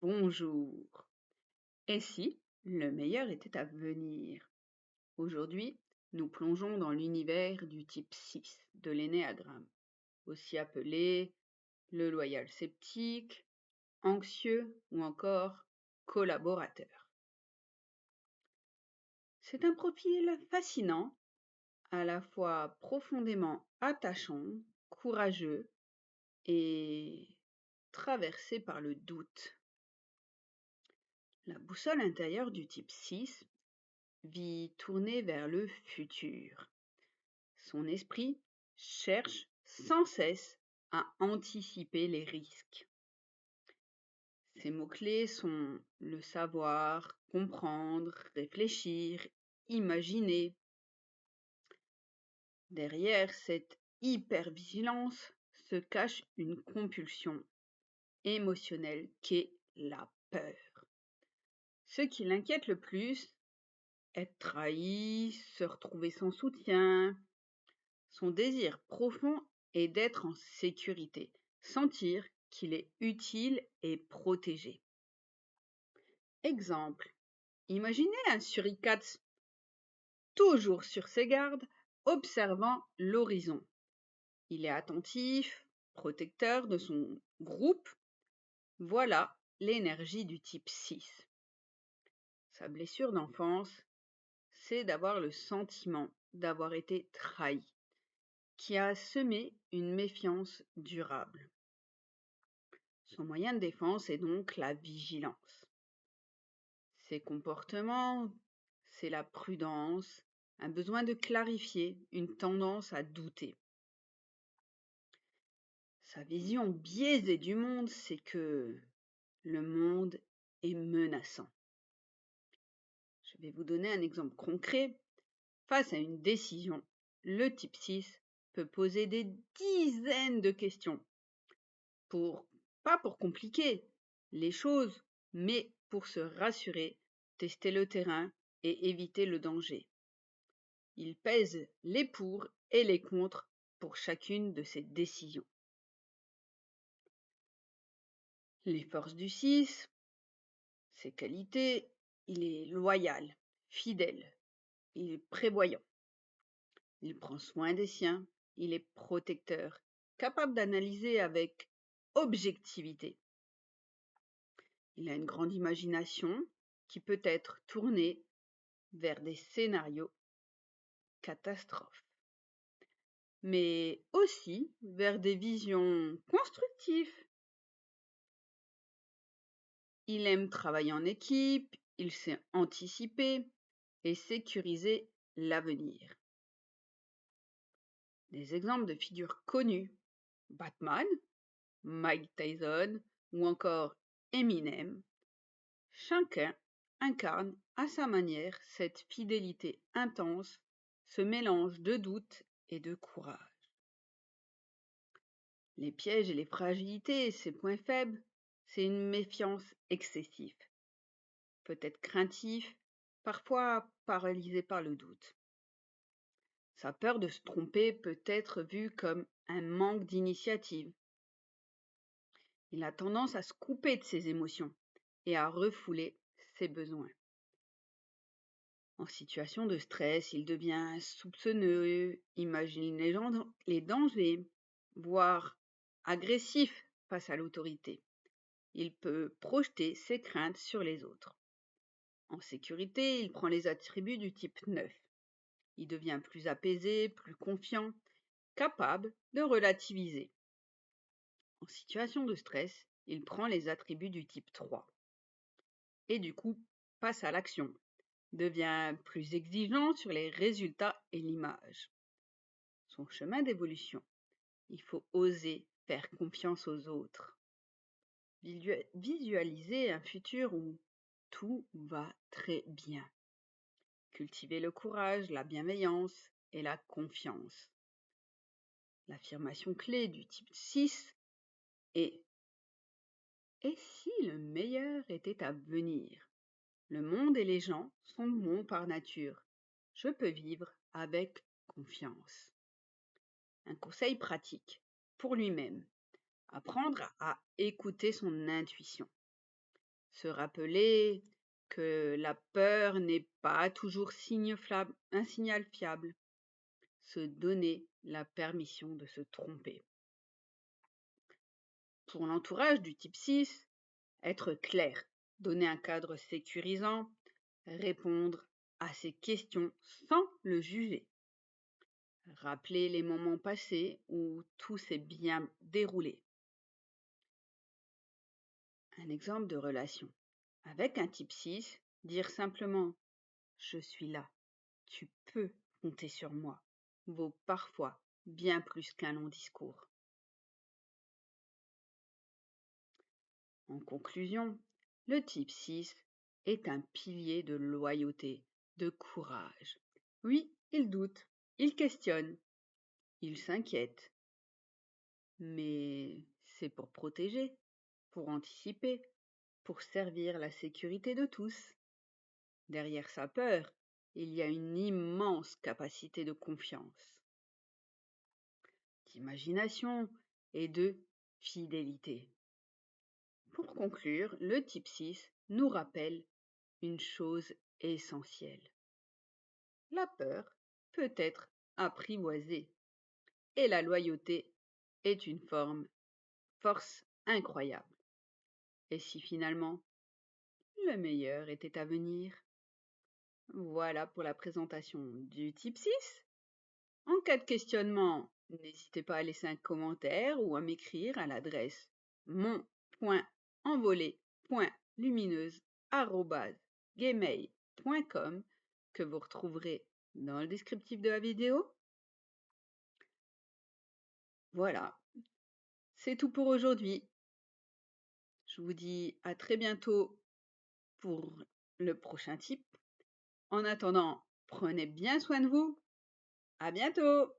Bonjour. Et si le meilleur était à venir? Aujourd'hui, nous plongeons dans l'univers du type 6 de l'énéagramme, aussi appelé le loyal sceptique, anxieux ou encore collaborateur. C'est un profil fascinant, à la fois profondément attachant, courageux et traversé par le doute. La boussole intérieure du type 6 vit tourné vers le futur. Son esprit cherche sans cesse à anticiper les risques. Ses mots-clés sont le savoir, comprendre, réfléchir, imaginer. Derrière cette hypervigilance se cache une compulsion émotionnelle qu'est la peur. Ce qui l'inquiète le plus, être trahi, se retrouver sans soutien. Son désir profond est d'être en sécurité, sentir qu'il est utile et protégé. Exemple, imaginez un suricate toujours sur ses gardes, observant l'horizon. Il est attentif, protecteur de son groupe. Voilà l'énergie du type 6. Sa blessure d'enfance, c'est d'avoir le sentiment d'avoir été trahi, qui a semé une méfiance durable. Son moyen de défense est donc la vigilance. Ses comportements, c'est la prudence, un besoin de clarifier, une tendance à douter. Sa vision biaisée du monde, c'est que le monde est menaçant. Je vais vous donner un exemple concret. Face à une décision, le type 6 peut poser des dizaines de questions pas pour compliquer les choses, mais pour se rassurer, tester le terrain et éviter le danger. Il pèse les pour et les contre pour chacune de ses décisions. Les forces du 6, ses qualités, il est loyal, fidèle, il est prévoyant, il prend soin des siens, il est protecteur, capable d'analyser avec objectivité. Il a une grande imagination qui peut être tournée vers des scénarios catastrophes, mais aussi vers des visions constructives. Il aime travailler en équipe, il sait anticiper et sécuriser l'avenir. Des exemples de figures connues: Batman, Mike Tyson ou encore Eminem. Chacun incarne à sa manière cette fidélité intense, ce mélange de doute et de courage. Les pièges et les fragilités, ses points faibles, c'est une méfiance excessive, peut-être craintif, parfois paralysé par le doute. Sa peur de se tromper peut être vue comme un manque d'initiative. Il a tendance à se couper de ses émotions et à refouler ses besoins. En situation de stress, il devient soupçonneux, imagine les dangers, voire agressif face à l'autorité. Il peut projeter ses craintes sur les autres. En sécurité, il prend les attributs du type 9. Il devient plus apaisé, plus confiant, capable de relativiser. En situation de stress, il prend les attributs du type 3. Et du coup, passe à l'action, devient plus exigeant sur les résultats et l'image. Son chemin d'évolution, il faut oser faire confiance aux autres. Visualiser un futur où tout va très bien. Cultiver le courage, la bienveillance et la confiance. L'affirmation clé du type 6 est: et si le meilleur était à venir? Le monde et les gens sont bons par nature. Je peux vivre avec confiance. Un conseil pratique pour lui-même: apprendre à écouter son intuition. Se rappeler que la peur n'est pas toujours un signal fiable. Se donner la permission de se tromper. Pour l'entourage du type 6, être clair, donner un cadre sécurisant, répondre à ses questions sans le juger. Rappeler les moments passés où tout s'est bien déroulé. Un exemple de relation. Avec un type 6, dire simplement « Je suis là, tu peux compter sur moi » vaut parfois bien plus qu'un long discours. En conclusion, le type 6 est un pilier de loyauté, de courage. Oui, il doute, il questionne, il s'inquiète. Mais c'est pour protéger, pour anticiper, pour servir la sécurité de tous. Derrière sa peur, il y a une immense capacité de confiance, d'imagination et de fidélité. Pour conclure, le type 6 nous rappelle une chose essentielle. La peur peut être apprivoisée et la loyauté est une force incroyable. Et si finalement le meilleur était à venir? Voilà pour la présentation du type 6. En cas de questionnement, n'hésitez pas à laisser un commentaire ou à m'écrire à l'adresse mon.envolée.lumineuse@gmail.com que vous retrouverez dans le descriptif de la vidéo. Voilà, c'est tout pour aujourd'hui. Je vous dis à très bientôt pour le prochain type. En attendant, prenez bien soin de vous. À bientôt!